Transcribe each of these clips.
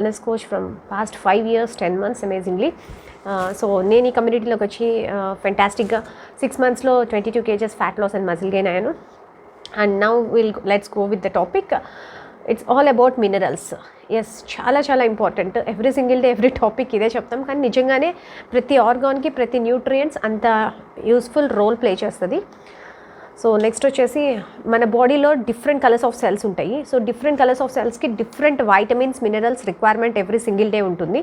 wellness coach from past 5 years, 10 months amazingly. So నేను ఈ కమ్యూనిటీలోకి వచ్చి ఫెంటాస్టిక్గా 6 monthsలో 22 kgs fat loss and muscle gain అయ్యాను. And now let's go with the topic. It's all about minerals. Yes, చాలా చాలా important. Every single day every topic ఇదే చెప్తాం, కానీ నిజంగానే ప్రతి ఆర్గాన్కి ప్రతి న్యూట్రియంట్స్ అంత యూస్ఫుల్ రోల్ ప్లే చేస్తుంది. సో నెక్స్ట్ వచ్చేసి మన బాడీలో డిఫరెంట్ కలర్స్ ఆఫ్ సెల్స్ ఉంటాయి. సో డిఫరెంట్ కలర్స్ ఆఫ్ సెల్స్కి different vitamins, minerals requirement every single day ఉంటుంది.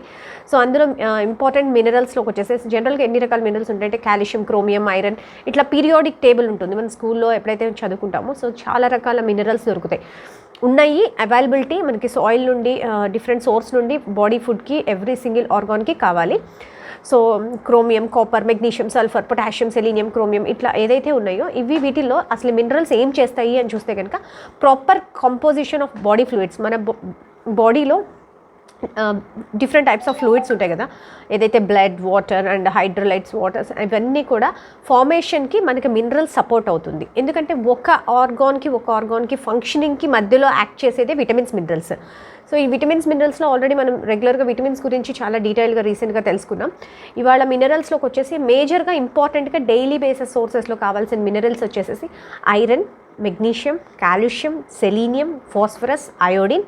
సో అందులో ఇంపార్టెంట్ మినరల్స్లోకి వచ్చేసి జనరల్గా ఎన్ని రకాల మినరల్స్ ఉంటాయంటే కాల్షియం, క్రోమియం, ఐరన్, ఇట్లా పీరియాడిక్ టేబుల్ ఉంటుంది మన స్కూల్లో ఎప్పుడైతే చదువుకుంటామో. సో చాలా రకాల మినరల్స్ దొరుకుతాయి ఉన్నాయి. అవైలబిలిటీ మనకి సాయిల్ నుండి, డిఫరెంట్ సోర్స్ నుండి బాడీ ఫుడ్కి ఎవ్రీ సింగిల్ ఆర్గాన్కి కావాలి. So chromium, copper, magnesium, sulphur, potassium, selenium, chromium, ఇట్లా ఏదైతే ఉన్నాయో వీటిల్లో అసలు మినరల్స్ ఏం చేస్తాయి అని చూస్తే కనుక proper composition of body fluids. మన బాడీలో డిఫరెంట్ టైప్స్ ఆఫ్ ఫ్లూయిడ్స్ ఉంటాయి కదా, ఏదైతే బ్లడ్, వాటర్ అండ్ హైడ్రోలైట్స్, వాటర్స్, ఇవన్నీ కూడా ఫార్మేషన్కి మనకి మినరల్ సపోర్ట్ అవుతుంది. ఎందుకంటే ఒక ఆర్గాన్కి ఫంక్షనింగ్కి మధ్యలో యాక్ట్ చేసేదే విటమిన్స్, మినరల్స్. సో ఈ విటమిన్స్, మినరల్స్లో ఆల్రెడీ మనం రెగ్యులర్గా విటమిన్స్ గురించి చాలా డీటెయిల్గా రీసెంట్గా తెలుసుకున్నాం. ఇవాళ మినరల్స్లోకి వచ్చేసి మేజర్గా ఇంపార్టెంట్గా డైలీ బేసిస్ సోర్సెస్లో కావాల్సిన మినరల్స్ వచ్చేసి iron, magnesium, calcium, selenium, phosphorus, iodine.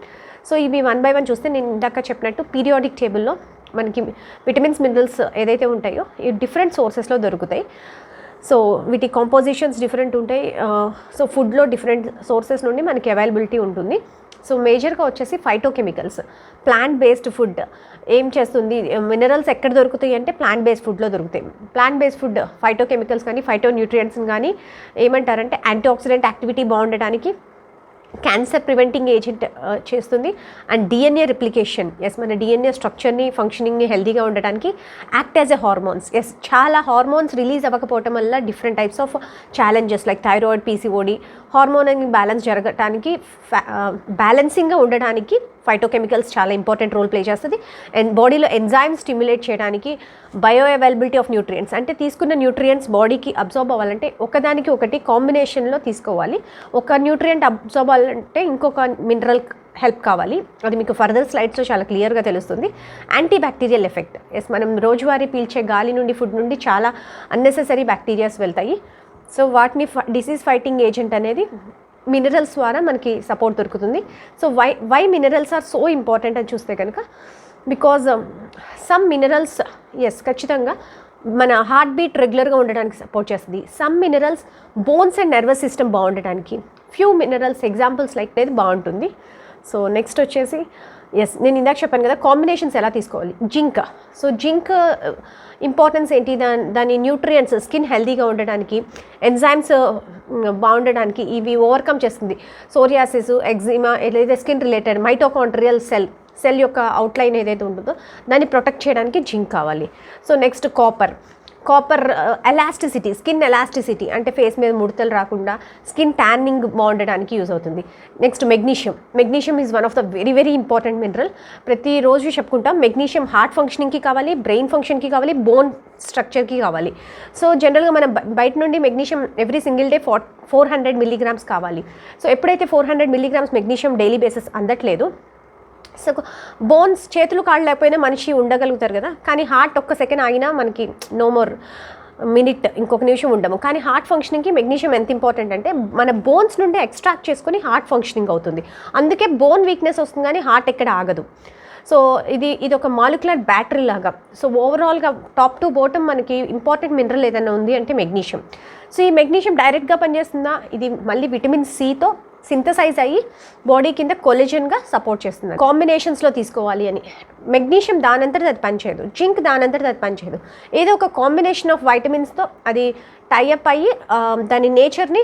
So ఇవి 1 by 1 చూస్తే నేను ఇందాక చెప్పినట్టు పీరియాడిక్ టేబుల్లో మనకి విటమిన్స్, మినరల్స్ ఏదైతే ఉంటాయో ఈ డిఫరెంట్ సోర్సెస్లో దొరుకుతాయి. సో వీటి కాంపోజిషన్స్ డిఫరెంట్ ఉంటాయి. సో ఫుడ్లో డిఫరెంట్ సోర్సెస్ నుండి మనకి అవైలబిలిటీ ఉంటుంది. సో మేజర్గా వచ్చేసి ఫైటోకెమికల్స్, ప్లాంట్ బేస్డ్ ఫుడ్ ఏం చేస్తుంది, మినరల్స్ ఎక్కడ దొరుకుతాయి అంటే ప్లాంట్ బేస్డ్ ఫుడ్లో దొరుకుతాయి. ప్లాంట్ బేస్డ్ ఫుడ్ ఫైటోకెమికల్స్ కానీ, ఫైటో న్యూట్రియంట్స్ కానీ ఏమంటారంటే యాంటీ ఆక్సిడెంట్ యాక్టివిటీ బాగుండడానికి, క్యాన్సర్ ప్రివెంటింగ్ ఏజెంట్ చేస్తుంది. అండ్ డిఎన్ఏ రిప్లికేషన్, ఎస్, మన డిఎన్ఏ స్ట్రక్చర్ని, ఫంక్షనింగ్ని హెల్తీగా ఉండడానికి act as a hormones. Yes, చాలా హార్మోన్స్ రిలీజ్ అవ్వకపోవటం వల్ల different types of challenges like thyroid, PCOD, hormone balance జరగటానికి, బ్యాలెన్సింగ్గా ఉండడానికి ఫైటోకెమికల్స్ చాలా ఇంపార్టెంట్ రోల్ ప్లే చేస్తుంది. అండ్ బాడీలో ఎంజైమ్స్ స్టిమ్యులేట్ చేయడానికి, బయో అవైలబిలిటీ ఆఫ్ న్యూట్రియంట్స్, అంటే తీసుకున్న న్యూట్రియంట్స్ బాడీకి అబ్జార్బ్ అవ్వాలంటే ఒకదానికి ఒకటి కాంబినేషన్లో తీసుకోవాలి. ఒక న్యూట్రియంట్ అబ్జార్బ్ అవ్వాలంటే ఇంకొక మినరల్ హెల్ప్ కావాలి. అది మీకు ఫర్దర్ స్లైడ్స్లో చాలా క్లియర్గా తెలుస్తుంది. యాంటీ బ్యాక్టీరియల్ ఎఫెక్ట్, ఎస్, మనం రోజువారీ పీల్చే గాలి నుండి, ఫుడ్ నుండి చాలా అన్నెసెసరీ బ్యాక్టీరియాస్ వెళ్తాయి. సో వాటిని డిసీజ్ ఫైటింగ్ ఏజెంట్ అనేది మినరల్స్ ద్వారా మనకి సపోర్ట్ దొరుకుతుంది. So why minerals are so important అని చూస్తే కనుక, బికాజ్ సమ్ మినరల్స్, ఎస్, ఖచ్చితంగా మన హార్ట్ బీట్ రెగ్యులర్గా ఉండడానికి సపోర్ట్ చేస్తుంది. Some minerals bones and nervous system బాగుండడానికి, ఫ్యూ మినరల్స్ ఎగ్జాంపుల్స్ లైక్ అనేది బాగుంటుంది. సో నెక్స్ట్ వచ్చేసి, ఎస్, నేను ఇందాక చెప్పాను కదా కాంబినేషన్స్ ఎలా తీసుకోవాలి. జింక్, సో జింక్ ఇంపార్టెన్స్ ఏంటి, దాని న్యూట్రియంట్స్ స్కిన్ హెల్తీగా ఉండడానికి, ఎంజైమ్స్ బాగుండడానికి ఇవి ఓవర్కమ్ చేస్తుంది. సోరియాసిస్, ఎగ్జిమా, ఏదైతే స్కిన్ రిలేటెడ్ మైటోకాండ్రియల్ సెల్ యొక్క అవుట్లైన్ ఏదైతే ఉంటుందో దాన్ని ప్రొటెక్ట్ చేయడానికి జింక్ కావాలి. So next copper elasticity, skin elasticity అంటే ఫేస్ మీద ముడతలు రాకుండా, స్కిన్ ట్యానింగ్ బాగుండడానికి యూజ్ అవుతుంది. Next magnesium is one of the very very important mineral. ప్రతిరోజు చెప్పుకుంటాం మెగ్నీషియం హార్ట్ ఫంక్షనింగ్కి కావాలి, బ్రెయిన్ ఫంక్షన్కి కావాలి, బోన్ స్ట్రక్చర్కి కావాలి. సో జనరల్గా మనం బయట నుండి magnesium every single day 400 mg కావాలి. సో ఎప్పుడైతే 400 mg మెగ్నీషియం డైలీ బేసిస్ అందట్లేదు, సో బోన్స్, చేతులు కాళ్ళు లేకపోయినా మనిషి ఉండగలుగుతారు కదా, కానీ హార్ట్ ఒక్క సెకండ్ ఆగినా మనకి నో మోర్ మినిట్, ఇంకొక నిమిషం ఉండము. కానీ హార్ట్ ఫంక్షనింగ్కి మెగ్నీషియం ఎంత ఇంపార్టెంట్ అంటే మన బోన్స్ నుండి ఎక్స్ట్రాక్ట్ చేసుకొని హార్ట్ ఫంక్షనింగ్ అవుతుంది. అందుకే బోన్ వీక్నెస్ వస్తుంది కానీ హార్ట్ ఎక్కడ ఆగదు. సో ఇది ఒక మాలిక్యులర్ బ్యాటరీ లాగా. సో ఓవరాల్గా టాప్ టు బాటమ్ మనకి ఇంపార్టెంట్ మినరల్ ఏదైనా ఉంది అంటే మెగ్నీషియం. సో ఈ మెగ్నీషియం డైరెక్ట్గా పనిచేస్తుందా, ఇది మళ్ళీ విటమిన్ సితో సింథసైజ్ అయ్యి బాడీ కింద కొలెజన్గా సపోర్ట్ చేస్తుంది. కాంబినేషన్స్లో తీసుకోవాలి అని, మెగ్నీషియం దానంతటి అది పనిచేయదు, జింక్ దానంతటి అది పనిచేయదు. ఏదో ఒక కాంబినేషన్ ఆఫ్ వైటమిన్స్తో అది టైఅప్ అయ్యి దాని నేచర్ని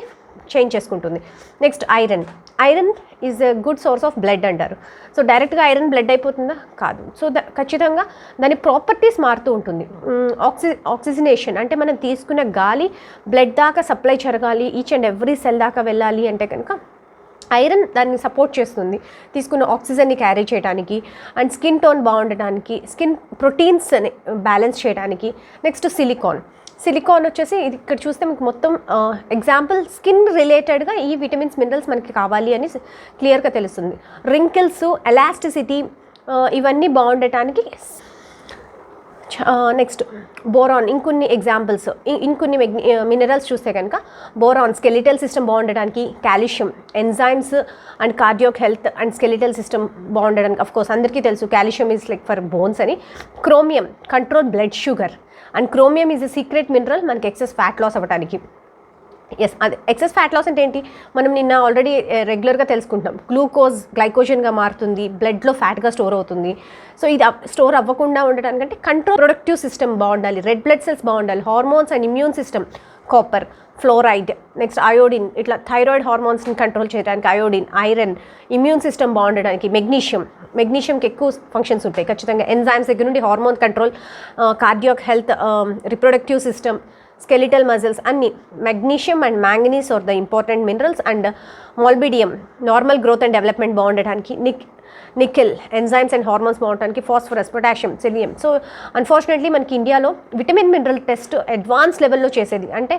చేంజ్ చేసుకుంటుంది. Next iron is a good source of blood అంటారు. సో డైరెక్ట్గా ఐరన్ బ్లడ్ అయిపోతుందా, కాదు. సో ఖచ్చితంగా దాని ప్రాపర్టీస్ మారుతూ ఉంటుంది. ఆక్సిజనేషన్ అంటే మనం తీసుకున్న గాలి బ్లడ్ దాకా సప్లై జరగాలి, ఈచ్ అండ్ ఎవ్రీ సెల్ దాకా వెళ్ళాలి అంటే కనుక ఐరన్ దాన్ని సపోర్ట్ చేస్తుంది, తీసుకున్న ఆక్సిజన్ని క్యారీ చేయడానికి, అండ్ స్కిన్ టోన్ బాగుండడానికి, స్కిన్ ప్రోటీన్స్ని బ్యాలెన్స్ చేయడానికి. నెక్స్ట్ సిలికాన్ వచ్చేసి ఇది ఇక్కడ చూస్తే మీకు మొత్తం ఎగ్జాంపుల్ స్కిన్ రిలేటెడ్గా ఈ విటమిన్స్, మినరల్స్ మనకి కావాలి అని క్లియర్గా తెలుస్తుంది. రింకిల్స్, ఎలాస్టిసిటీ, ఇవన్నీ బాగుండటానికి. నెక్స్ట్ బోరాన్, ఇంకొన్ని ఎగ్జాంపుల్స్, ఇంకొన్ని మినరల్స్ చూస్తే కనుక బోరాన్ స్కెలిటల్ సిస్టమ్ బాగుండడానికి, calcium enzymes and cardiac health and skeletal system బాగుండడానికి. అఫ్ కోర్స్ అందరికీ తెలుసు calcium is like for bones అని. Chromium control blood sugar, and chromium is a secret mineral మనకి ఎక్సెస్ ఫ్యాట్ లాస్ అవ్వడానికి. Yes, అది excess fat loss అంటే ఏంటి, మనం నిన్న ఆల్రెడీ రెగ్యులర్గా తెలుసుకుంటాం, గ్లైకోజన్గా మారుతుంది, బ్లడ్లో ఫ్యాట్గా స్టోర్ అవుతుంది. సో ఇది స్టోర్ అవ్వకుండా ఉండటానికంటే కంట్రోల్ ప్రొడక్టివ్ సిస్టమ్ బాగుండాలి, రెడ్ బ్లడ్ సెల్స్ బాగుండాలి, hormones and immune system, copper, fluoride, next iodine, ఇట్లా థైరాయిడ్ హార్మోన్స్ని కంట్రోల్ చేయడానికి అయోడిన్, ఐరన్, ఇమ్యూన్ సిస్టమ్ బాగుండడానికి మెగ్నీషియంకి ఎక్కువ ఫంక్షన్స్ ఉంటాయి ఖచ్చితంగా. ఎంజైమ్స్ దగ్గర నుండి hormone control, cardiac health, reproductive system, skeletal muscles అన్ని. Magnesium and manganese are the important minerals. And molybdenum normal growth and development బాగుండటానికి, నికెల్ ఎంజైమ్స్ అండ్ హార్మోన్స్ బాగుండటానికి, phosphorus, potassium, selenium. So unfortunately మనకి ఇండియాలో vitamin mineral test advance లెవెల్లో చేసేది, అంటే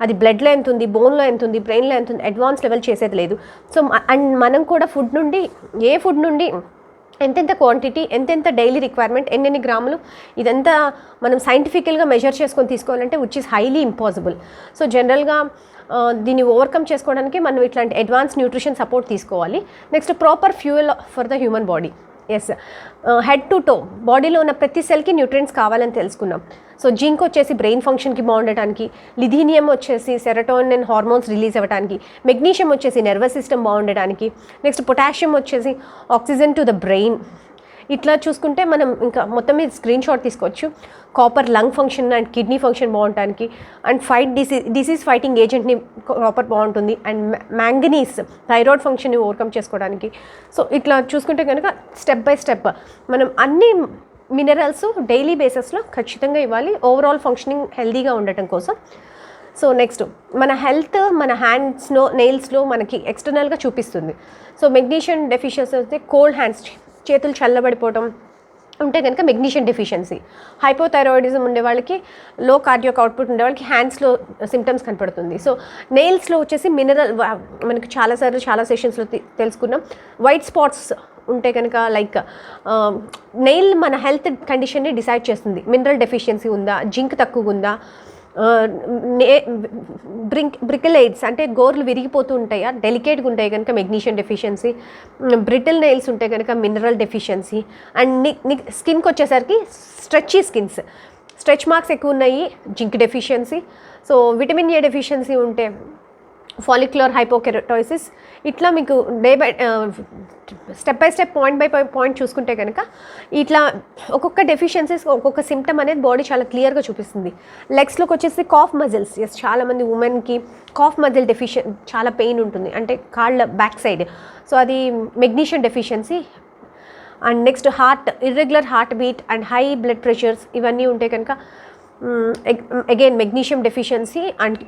అది బ్లడ్లో ఎంత ఉంది, బోన్లో ఎంత ఉంది, బ్రెయిన్లో ఎంత ఉంది, అడ్వాన్స్ లెవెల్ చేసేది లేదు. సో అండ్ మనం కూడా ఫుడ్ నుండి ఎంతెంత క్వాంటిటీ, ఎంతెంత డైలీ రిక్వైర్మెంట్, ఎన్నెన్ని గ్రాములు, ఇదంతా మనం సైంటిఫికల్గా మెజర్ చేసుకొని తీసుకోవాలంటే which is highly impossible. So జనరల్గా దీన్ని ఓవర్కమ్ చేసుకోవడానికి మనం ఇట్లాంటి అడ్వాన్స్ న్యూట్రిషన్ సపోర్ట్ తీసుకోవాలి. Next proper fuel for the human body. Yes, head to toe బాడీలో ఉన్న ప్రతి సెల్కి న్యూట్రియంట్స్ కావాలని తెలుసుకున్నాం. సో జింక్ వచ్చేసి బ్రెయిన్ ఫంక్షన్కి బాగుండటానికి, లిథీనియం వచ్చేసి సెరటోనిన్ హార్మోన్స్ రిలీజ్ అవ్వడానికి, మెగ్నీషియం వచ్చేసి నర్వస్ సిస్టమ్ బాగుండటానికి, నెక్స్ట్ పొటాషియం వచ్చేసి ఆక్సిజన్ టు ద బ్రెయిన్. ఇట్లా చూసుకుంటే మనం ఇంకా మొత్తం మీద స్క్రీన్ షాట్ తీసుకోవచ్చు. Copper lung function and kidney function బాగుండటానికి, అండ్ డిసీజ్ ఫైటింగ్ ఏజెంట్ని కాపర్ బాగుంటుంది, అండ్ మ్యాంగనీస్ థైరాయిడ్ ఫంక్షన్ని ఓవర్కమ్ చేసుకోవడానికి. సో ఇట్లా చూసుకుంటే కనుక స్టెప్ బై స్టెప్ మనం అన్ని మినరల్స్ డైలీ బేసిస్లో ఖచ్చితంగా ఇవ్వాలి ఓవరాల్ ఫంక్షనింగ్ హెల్దీగా ఉండటం కోసం. సో నెక్స్ట్ మన హెల్త్ మన హ్యాండ్స్లో నెయిల్స్లో మనకి ఎక్స్టర్నల్గా చూపిస్తుంది. సో మెగ్నీషియం డెఫిషియన్సీ అయితే కోల్డ్ హ్యాండ్స్, చేతులు చల్లబడిపోవటం ఉంటే కనుక మెగ్నీషియం డెఫిషియన్సీ. హైపోథైరాయిడిజం ఉండే వాళ్ళకి, లో కార్డియాక్ అవుట్పుట్ ఉండే వాళ్ళకి హ్యాండ్స్లో సిమ్టమ్స్ కనపడుతుంది. సో నెయిల్స్లో వచ్చేసి మినరల్, మనకి చాలాసార్లు చాలా సెషన్స్లో తెలుసుకున్నాం, వైట్ స్పాట్స్ ఉంటే కనుక లైక్ నెయిల్ మన హెల్త్ కండిషన్ని డిసైడ్ చేస్తుంది. మినరల్ డెఫిషియన్సీ ఉందా, జింక్ తక్కువ ఉందా, బ్రికిలైడ్స్ అంటే గోర్లు విరిగిపోతూ ఉంటాయా, డెలికేట్గా ఉంటాయి కనుక మెగ్నీషియం డెఫిషియన్సీ, బ్రిటిల్ నెయిల్స్ ఉంటే కనుక మినరల్ డెఫిషియన్సీ, అండ్ స్కిన్కి వచ్చేసరికి స్ట్రెచ్ మార్క్స్ ఎక్కువ ఉన్నాయి, zinc deficiency. So vitamin A deficiency ఉంటే ఫాలిక్యులర్ హైపోకెరటోసిస్. ఇట్లా మీకు step by step point by point చూసుకుంటే కనుక ఇట్లా ఒక్కొక్క డెఫిషియన్సీస్ ఒక్కొక్క సిమ్టమ్ అనేది బాడీ చాలా క్లియర్గా చూపిస్తుంది. లెగ్స్లోకి వచ్చేసి కాఫ్ మజిల్స్. ఎస్, చాలామంది ఉమెన్కి కాఫ్ మజిల్ చాలా పెయిన్ ఉంటుంది, అంటే కాళ్ళ బ్యాక్ సైడ్. సో అది magnesium deficiency. And next irregular heartbeat and high blood pressures ఇవన్నీ ఉంటే కనుక again magnesium deficiency and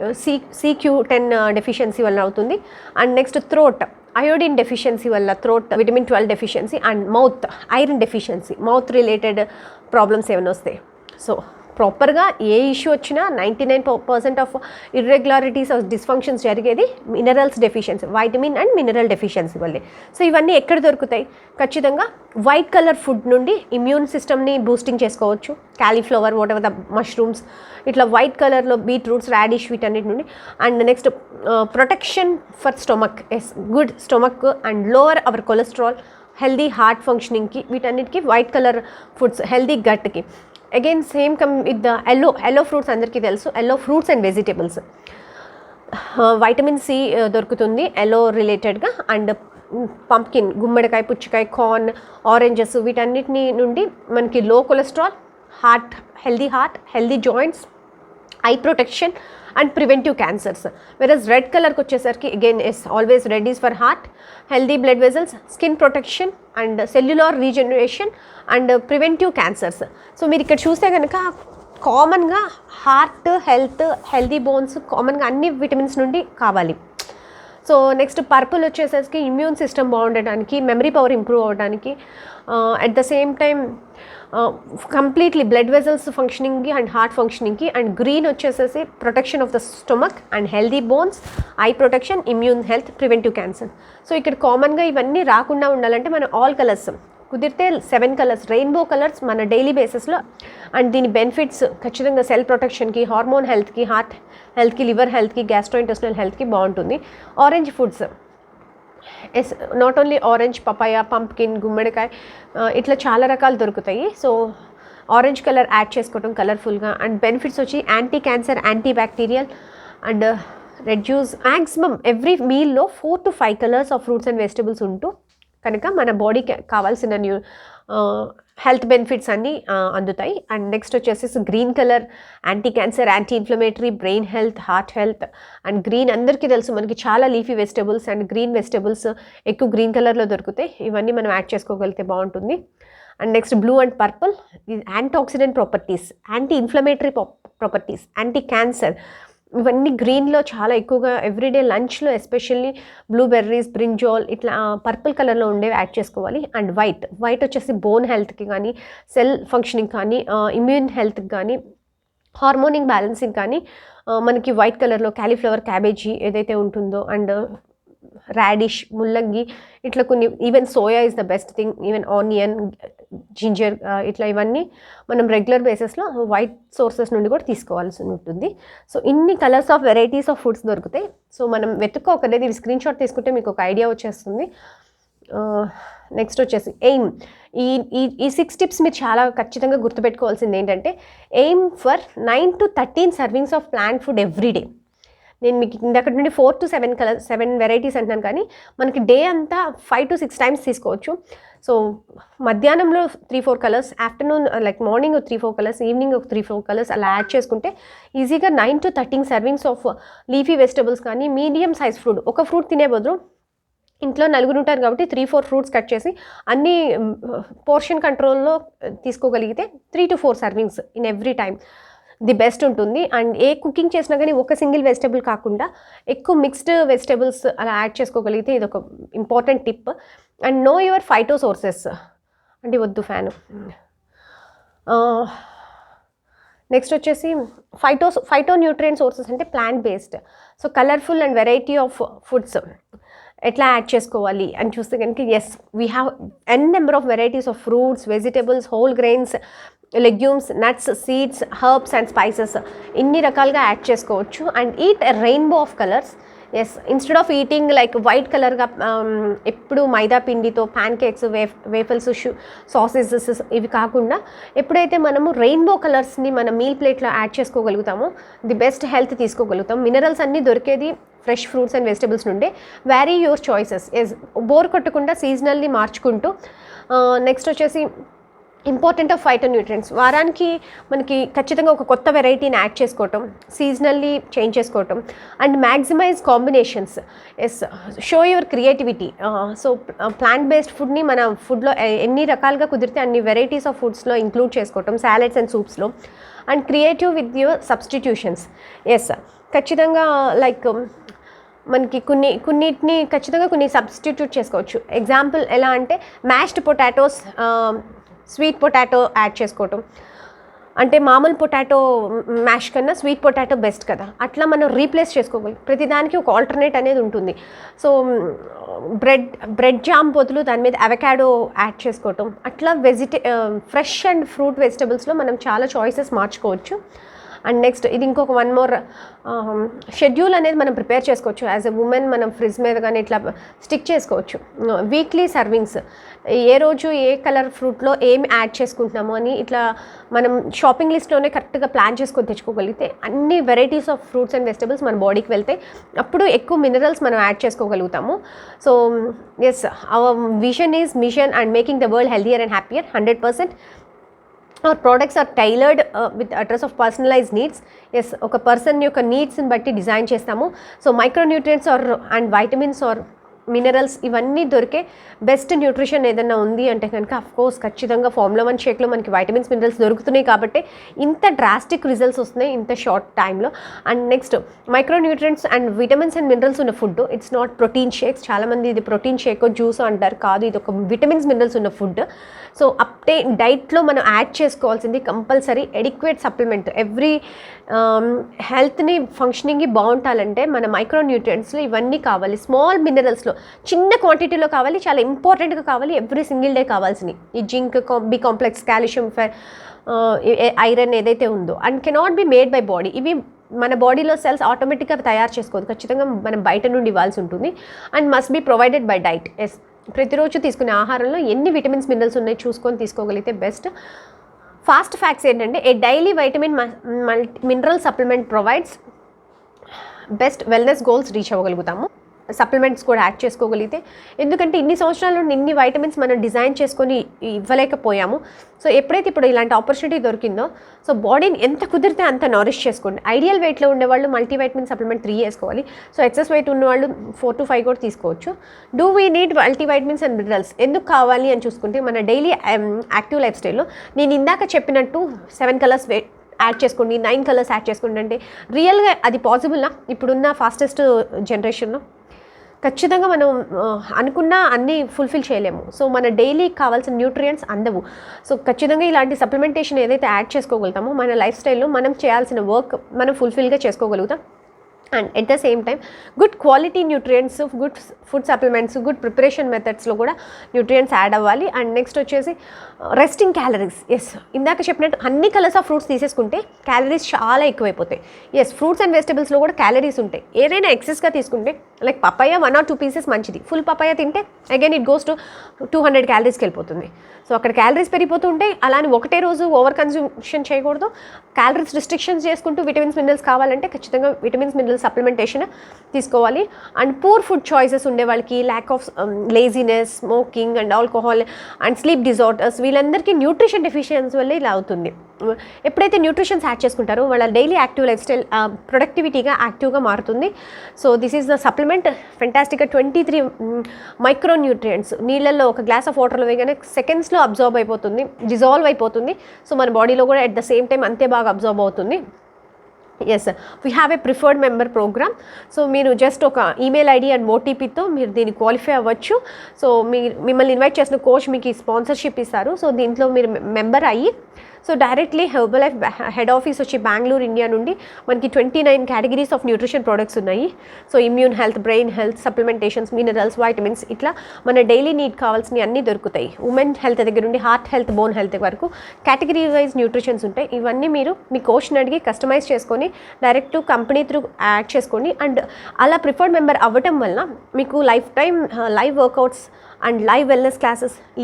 CQ10 deficiency వల్ల అవుతుంది. And next throat, iodine deficiency వల్ల throat, vitamin 12 deficiency, and mouth iron deficiency, mouth related problems ఏమైనా వస్తాయి. So ప్రాపర్గా ఏ ఇష్యూ వచ్చినా 99% ఆఫ్ ఇర్రెగ్యులారిటీస్ ఆఫ్ డిస్ఫంక్షన్స్ జరిగేది minerals deficiency, vitamin and mineral deficiency వల్లే. సో ఇవన్నీ ఎక్కడ దొరుకుతాయి? ఖచ్చితంగా వైట్ కలర్ ఫుడ్ నుండి ఇమ్యూన్ సిస్టమ్ని బూస్టింగ్ చేసుకోవచ్చు. Cauliflower, whatever the mushrooms, ఇట్లా వైట్ కలర్లో బీట్రూట్స్, రాడిష్, వీటన్నిటి నుండి. And next protection for stomach, yes, good stomach and lower our cholesterol, healthy heart ఫంక్షనింగ్కి, వీటన్నిటికీ వైట్ కలర్ ఫుడ్స్, హెల్దీ గట్కి. Again same come with the yellow fruits, అందరికీ తెలుసు, yellow fruits and vegetables. Vitamin C దొరుకుతుంది yellow రిలేటెడ్గా. And pumpkin, గుమ్మడికాయ, పుచ్చకాయ, corn, oranges, వీటన్నిటిని నుండి మనకి లో cholesterol, heart, healthy joints, eye protection and preventive cancers. Versus red కలర్కి వచ్చేసరికి again yes, always red is for heart, healthy blood vessels, skin protection and cellular regeneration and preventive cancers. So మీరు ఇక్కడ చూస్తే కనుక కామన్గా హార్ట్ హెల్త్, హెల్దీ బోన్స్ కామన్గా అన్ని vitamins నుండి కావాలి. సో నెక్స్ట్ పర్పుల్ వచ్చేసరికి ఇమ్యూన్ సిస్టమ్ బాగుండడానికి, మెమరీ పవర్ ఇంప్రూవ్ అవ్వడానికి, at the same time completely blood vessels ఫంక్షనింగ్కి అండ్ హార్ట్ ఫంక్షనింగ్కి. అండ్ గ్రీన్ వచ్చేసేసి protection of the stomach and healthy bones, eye protection, immune health, preventive cancer. So ఇక్కడ కామన్గా ఇవన్నీ రాకుండా ఉండాలంటే మనం ఆల్ కలర్స్ కుదిరితే 7 కలర్స్, రెయిన్బో కలర్స్ మన డైలీ బేసిస్లో. అండ్ దీని బెనిఫిట్స్ ఖచ్చితంగా సెల్ ప్రొటెక్షన్కి, హార్మోన్ హెల్త్కి, హార్ట్ హెల్త్కి, లివర్ హెల్త్కి, గ్యాస్ట్రోఇంటెస్టినల్ హెల్త్కి బాగుంటుంది. Orange foods, not only orange, papaya, pumpkin, గుమ్మడికాయ, ఇట్లా చాలా రకాలు దొరుకుతాయి. సో ఆరెంజ్ కలర్ యాడ్ చేసుకోవటం కలర్ఫుల్గా. అండ్ బెనిఫిట్స్ వచ్చి anti cancer, anti bacterial and reduce. Maximum every మీల్లో 4 to 5 colours of fruits and vegetables ఉంటూ కనుక మన బాడీకి కావాల్సిన హెల్త్ బెనిఫిట్స్ అన్నీ అందుతాయి. అండ్ నెక్స్ట్ వచ్చేసి green colour, anti cancer, anti inflammatory, brain health, heart health. And green అందరికీ తెలుసు, మనకి చాలా leafy vegetables and green vegetables ఎక్కువ గ్రీన్ కలర్లో దొరుకుతాయి. ఇవన్నీ మనం యాడ్ చేసుకోగలిగితే బాగుంటుంది. And next blue and purple, anti oxidant properties, anti inflammatory properties, anti cancer, ఇవన్నీ గ్రీన్లో చాలా ఎక్కువగా ఎవ్రీడే లంచ్లో ఎస్పెషల్లీ బ్లూబెర్రీస్, బ్రింజాల్ ఇట్లా పర్పుల్ కలర్లో ఉండేవి యాడ్ చేసుకోవాలి. అండ్ వైట్ వచ్చేసి బోన్ హెల్త్కి కానీ, సెల్ ఫంక్షనింగ్ కానీ, ఇమ్యూన్ హెల్త్కి కానీ, హార్మోనింగ్ బ్యాలెన్సింగ్ కానీ మనకి వైట్ కలర్లో క్యాలీఫ్లవర్, క్యాబేజీ ఏదైతే ఉంటుందో, అండ్ రాడిష్, ముల్లంగి, ఇట్లా కొన్ని, even soya is the best thing, even onion, ginger, ఇట్లా ఇవన్నీ మనం రెగ్యులర్ బేసిస్లో వైట్ సోర్సెస్ నుండి కూడా తీసుకోవాల్సి ఉంటుంది. సో ఇన్ని colours of varieties of foods దొరుకుతాయి. సో మనం వెతుక్కోకలేదు, ఇవి స్క్రీన్ షాట్ తీసుకుంటే మీకు ఒక ఐడియా వచ్చేస్తుంది. నెక్స్ట్ వచ్చేసి ఎయిమ్. ఈ 6 టిప్స్ మీరు చాలా ఖచ్చితంగా గుర్తుపెట్టుకోవాల్సింది ఏంటంటే, aim for 9 to 13 servings of plant food everyday. నేను మీకు ఇందక్కడి నుండి 4 to 7 వెరైటీస్ అంటున్నాను, కానీ మనకి డే అంతా 5 to 6 టైమ్స్ తీసుకోవచ్చు. సో మధ్యాహ్నంలో 3-4 colours, afternoon like morning 3-4 colours, evening 3-4 colours అలా యాడ్ చేసుకుంటే ఈజీగా 9 to 13 servings of leafy vegetables కానీ, మీడియం సైజ్ ఫ్రూట్, ఒక ఫ్రూట్ తినే బదులు ఇంట్లో 4 ఉంటారు కాబట్టి 3-4 ఫ్రూట్స్ కట్ చేసి అన్ని పోర్షన్ కంట్రోల్లో తీసుకోగలిగితే 3 to 4 servings in every time the best ఉంటుంది. అండ్ ఏ కుకింగ్ చేసినా కానీ ఒక సింగిల్ వెజిటబుల్ కాకుండా ఎక్కువ మిక్స్డ్ వెజిటబుల్స్ అలా యాడ్ చేసుకోగలిగితే ఇది ఒక important tip. And know your phyto sources, అంటే వద్దు ఫ్యాను. నెక్స్ట్ వచ్చేసి ఫైటో న్యూట్రియంట్ సోర్సెస్ అంటే plant based. So colourful and variety of foods ఎట్లా యాడ్ చేసుకోవాలి అని చూస్తే కనుక, yes we have n number of varieties of fruits, vegetables, whole grains, legumes, nuts, seeds, herbs and spices ఇన్ని రకాలుగా add చేసుకోవచ్చు. And eat a rainbow of colours. Yes, instead of eating like white కలర్గా ఎప్పుడు మైదా పిండితో pan cakes, waffles, sausages ఇవి కాకుండా ఎప్పుడైతే మనము రెయిన్బో కలర్స్ని మన మీల్ ప్లేట్లో యాడ్ చేసుకోగలుగుతామో ది బెస్ట్ హెల్త్ తీసుకోగలుగుతాం. మినరల్స్ అన్నీ దొరికేది ఫ్రెష్ ఫ్రూట్స్ అండ్ వెజిటబుల్స్ నుండే. Vary your choices, yes bore కొట్టకుండా సీజనల్లీ మార్చుకుంటూ. నెక్స్ట్ వచ్చేసి ఇంపార్టెంట్ ఆఫ్ ఫైటోన్యూట్రియంట్స్, వారానికి మనకి ఖచ్చితంగా ఒక కొత్త వెరైటీని యాడ్ చేసుకోవటం, సీజనల్లీ చేంజ్ చేసుకోవటం. And maximize combinations, yes show your creativity. So plant based ఫుడ్ని మన ఫుడ్లో ఎన్ని రకాలుగా కుదిరితే అన్ని వెరైటీస్ ఆఫ్ ఫుడ్స్లో ఇంక్లూడ్ చేసుకోవటం, సాలెడ్స్ అండ్ సూప్స్లో. And creative with your substitutions. Yes ఖచ్చితంగా లైక్ మనకి కొన్నిటిని ఖచ్చితంగా కొన్ని సబ్స్టిట్యూట్ చేసుకోవచ్చు. ఎగ్జాంపుల్ ఎలా అంటే mashed potatoes, sweet potato add చేసుకోవటం. అంటే మామూలు పొటాటో మ్యాష్ కన్నా స్వీట్ పొటాటో బెస్ట్ కదా, అట్లా మనం రీప్లేస్ చేసుకోగలం. ప్రతిదానికి ఒక ఆల్టర్నేట్ అనేది ఉంటుంది. సో బ్రెడ్ జామ్ బదులు దాని మీద అవకాడో యాడ్ చేసుకోవటం, అట్లా ఫ్రెష్ అండ్ ఫ్రూట్ వెజిటబుల్స్లో మనం చాలా చాయిసెస్ మార్చుకోవచ్చు. అండ్ నెక్స్ట్ ఇది ఇంకొక వన్ మోర్ షెడ్యూల్ అనేది మనం ప్రిపేర్ చేసుకోవచ్చు. యాజ్ ఎ ఉమెన్ మనం ఫ్రిడ్జ్ మీద కానీ ఇట్లా స్టిక్ చేసుకోవచ్చు. వీక్లీ సర్వింగ్స్, ఏ రోజు ఏ కలర్ ఫ్రూట్లో ఏమి యాడ్ చేసుకుంటున్నాము అని ఇట్లా మనం షాపింగ్ లిస్ట్లోనే కరెక్ట్గా ప్లాన్ చేసుకొని తెచ్చుకోగలిగితే అన్ని varieties of fruits and vegetables మన బాడీకి వెళ్తాయి. అప్పుడు ఎక్కువ మినరల్స్ మనం యాడ్ చేసుకోగలుగుతాము. So yes, our vision is mission and making the world healthier and happier. 100% our products are tailored with address of personalized needs. Yes, ఒక పర్సన్ యొక్క నీడ్స్ని బట్టి డిజైన్ చేస్తాము. So micronutrients and vitamins or minerals ఇవన్నీ దొరికే best nutrition ఏదైనా ఉంది అంటే కనుక అఫ్కోర్స్ ఖచ్చితంగా ఫార్ములా 1 షేక్లో మనకి వైటమిన్స్, మినరల్స్ దొరుకుతున్నాయి కాబట్టి ఇంత డ్రాస్టిక్ రిజల్ట్స్ వస్తున్నాయి ఇంత షార్ట్ టైంలో. And next micronutrients and vitamins and minerals ఉన్న food, it's not protein shakes. చాలామంది ఇది ప్రోటీన్ షేక్, జ్యూస్ అంటారు, కాదు, ఇది ఒక విటమిన్స్, మినరల్స్ ఉన్న ఫుడ్. సో డైట్లో మనం యాడ్ చేసుకోవాల్సింది కంపల్సరీ ఎడిక్వేట్ సప్లిమెంట్. ఎవ్రీ హెల్త్ని ఫంక్షనింగ్కి బాగుంటాలంటే మన మైక్రోన్యూట్రియంట్స్లో ఇవన్నీ కావాలి. స్మాల్ మినరల్స్లో చిన్న క్వాంటిటీలో కావాలి, చాలా ఇంపార్టెంట్గా కావాలి, ఎవ్రీ సింగిల్ డే కావాల్సినవి ఈ zinc, B complex, calcium, iron ఏదైతే ఉందో and cannot be made by body. ఇవి మన బాడీలో సెల్స్ ఆటోమేటిక్గా తయారు చేసుకోదు, ఖచ్చితంగా మనం బయట నుండి ఇవ్వాల్సి ఉంటుంది. And must be provided by diet. Yes, ప్రతిరోజు తీసుకునే ఆహారంలో ఎన్ని విటమిన్స్, మినరల్స్ ఉన్నాయి చూసుకొని తీసుకోగలిగితే బెస్ట్. ఫాస్ట్ ఫ్యాక్ట్స్ ఏంటంటే a daily vitamin mineral supplement provides best wellness goals reach అవ్వగలుగుతాము. సప్లిమెంట్స్ కూడా యాడ్ చేసుకోగలిగితే, ఎందుకంటే ఇన్ని సంవత్సరాల నుండి ఇన్ని వైటమిన్స్ మనం డిజైన్ చేసుకొని ఇవ్వలేకపోయాము. సో ఎప్పుడైతే ఇప్పుడు ఇలాంటి ఆపర్చునిటీ దొరికిందో, సో బాడీని ఎంత కుదిరితే అంత నరిష్ చేసుకోండి. ఐడియల్ వెయిట్లో ఉండేవాళ్ళు మల్టీవైటమిన్ సప్లిమెంట్ 3 వేసుకోవాలి. సో ఎక్సెస్ వెయిట్ ఉన్నవాళ్ళు 4 to 5 కూడా తీసుకోవచ్చు. Do we need multivitamins and minerals ఎందుకు కావాలి అని చూసుకుంటే, మన డైలీ యాక్టివ్ లైఫ్ స్టైల్లో నేను ఇందాక చెప్పినట్టు 7 కలర్స్ యాడ్ చేసుకోండి, 9 కలర్స్ యాడ్ చేసుకోండి అంటే రియల్గా అది పాసిబుల్నా? ఇప్పుడున్న ఫాస్టెస్ట్ జనరేషన్లో ఖచ్చితంగా మనం అనుకున్న అన్నీ ఫుల్ఫిల్ చేయలేము. సో మన డైలీ కావాల్సిన న్యూట్రియంట్స్ అందవు. సో ఖచ్చితంగా ఇలాంటి సప్లిమెంటేషన్ ఏదైతే యాడ్ చేసుకోగలుగుతామో మన లైఫ్ స్టైల్లో మనం చేయాల్సిన వర్క్ మనం ఫుల్ఫిల్గా చేసుకోగలుగుతాం. And at the same time good quality nutrients, good food supplements, good preparation మెథడ్స్లో కూడా న్యూట్రియంట్స్ యాడ్ అవ్వాలి. అండ్ నెక్స్ట్ వచ్చేసి రెస్టింగ్ క్యాలరీస్. ఎస్, ఇందాక చెప్పినట్టు అన్ని కలర్స్ ఆఫ్ ఫ్రూట్స్ తీసేసుకుంటే క్యాలరీస్ చాలా ఎక్కువైపోతాయి. ఎస్, ఫ్రూట్స్ అండ్ వెజిటబుల్స్లో కూడా క్యాలరీస్ ఉంటాయి. ఏదైనా ఎక్సెస్గా తీసుకుంటే లైక్ పపాయ 1 or 2 pieces మంచిది. ఫుల్ పపాయ తింటే అగైన్ ఇట్ గోస్ టు 200 క్యాలరీస్కి వెళ్ళిపోతుంది. సో అక్కడ క్యాలరీస్ పెరిగిపోతూ ఉంటాయి. అలానే ఒకటే రోజు ఓవర్ కన్జ్యూషన్ చేయకూడదు. క్యాలరీస్ రిస్ట్రిక్షన్స్ చేసుకుంటూ విటమిన్స్, మినరల్స్ కావాలంటే ఖచ్చితంగా విటమిన్స్, మినరల్స్ సప్లిమెంటేషన్ తీసుకోవాలి. అండ్ పూర్ ఫుడ్ చాయిసెస్ ఉండే వాళ్ళకి, lack of laziness, smoking and alcohol and sleep disorders, వీళ్ళందరికీ న్యూట్రిషన్ డెఫిషియన్సీ వల్ల ఇలా అవుతుంది. ఎప్పుడైతే న్యూట్రిషన్స్ యాడ్ చేసుకుంటారో వాళ్ళ డైలీ యాక్టివ్ లైఫ్ స్టైల్ ప్రొడక్టివిటీగా యాక్టివ్గా మారుతుంది. So this is the supplement. ఫెంటాస్టిక్గా 23 మైక్రో న్యూట్రియంట్స్ నీళ్ళల్లో ఒక గ్లాస్ ఆఫ్ వాటర్లో వేయగానే సెకండ్స్లో అబ్జార్బ్ అయిపోతుంది, డిజాల్వ్ అయిపోతుంది. సో మన బాడీలో కూడా ఎట్ ద సేమ్ టైం అంతే బాగా అబ్జార్బ్ అవుతుంది. Yes, we have a preferred member program. So మీరు జస్ట్ ఒక ఈమెయిల్ ఐడి అండ్ ఓటీపీతో మీరు దీన్ని క్వాలిఫై అవ్వచ్చు. సో మిమ్మల్ని ఇన్వైట్ చేసిన కోచ్ మీకు ఈ స్పాన్సర్షిప్ ఇస్తారు. సో దీంట్లో మీరు మెంబర్ అయ్యి so directly Herbalife head office వచ్చి బెంగళూరు, ఇండియా నుండి మనకి 29 కేటగిరీస్ ఆఫ్ న్యూట్రిషన్ ప్రోడక్ట్స్ ఉన్నాయి. So immune health, brain health, supplementations, minerals, vitamins, ఇట్లా మన డైలీ నీడ్ కావాల్సినవి అన్నీ దొరుకుతాయి. ఉమెన్ హెల్త్ దగ్గర నుండి హార్ట్ హెల్త్, బోన్ హెల్త్ వరకు కేటగిరీ వైజ్ న్యూట్రిషన్స్ ఉంటాయి. ఇవన్నీ మీరు మీ కోచ్ని అడిగి కస్టమైజ్ చేసుకొని డైరెక్ట్ కంపెనీ త్రూ యాడ్ చేసుకోండి. అండ్ అలా ప్రిఫర్డ్ మెంబర్ అవ్వటం వలన మీకు lifetime live workouts and live wellness classes, ఈ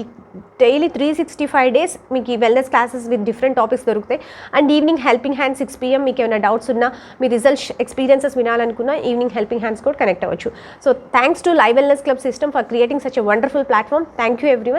డైలీ 365 days మీకు ఈ wellness classes with different topics దొరుకుతాయి. And evening helping hand 6 PM మీకు ఏమైనా డౌట్స్ ఉన్నా, మీ రిజల్ట్స్ ఎక్స్పీరియన్సెస్ వినాలనుకున్నా ఈవినింగ్ హెల్పింగ్ హ్యాండ్స్ కూడా కనెక్ట్ అవ్వచ్చు. So thanks to live wellness club system for creating such a wonderful platform. Thank you everyone.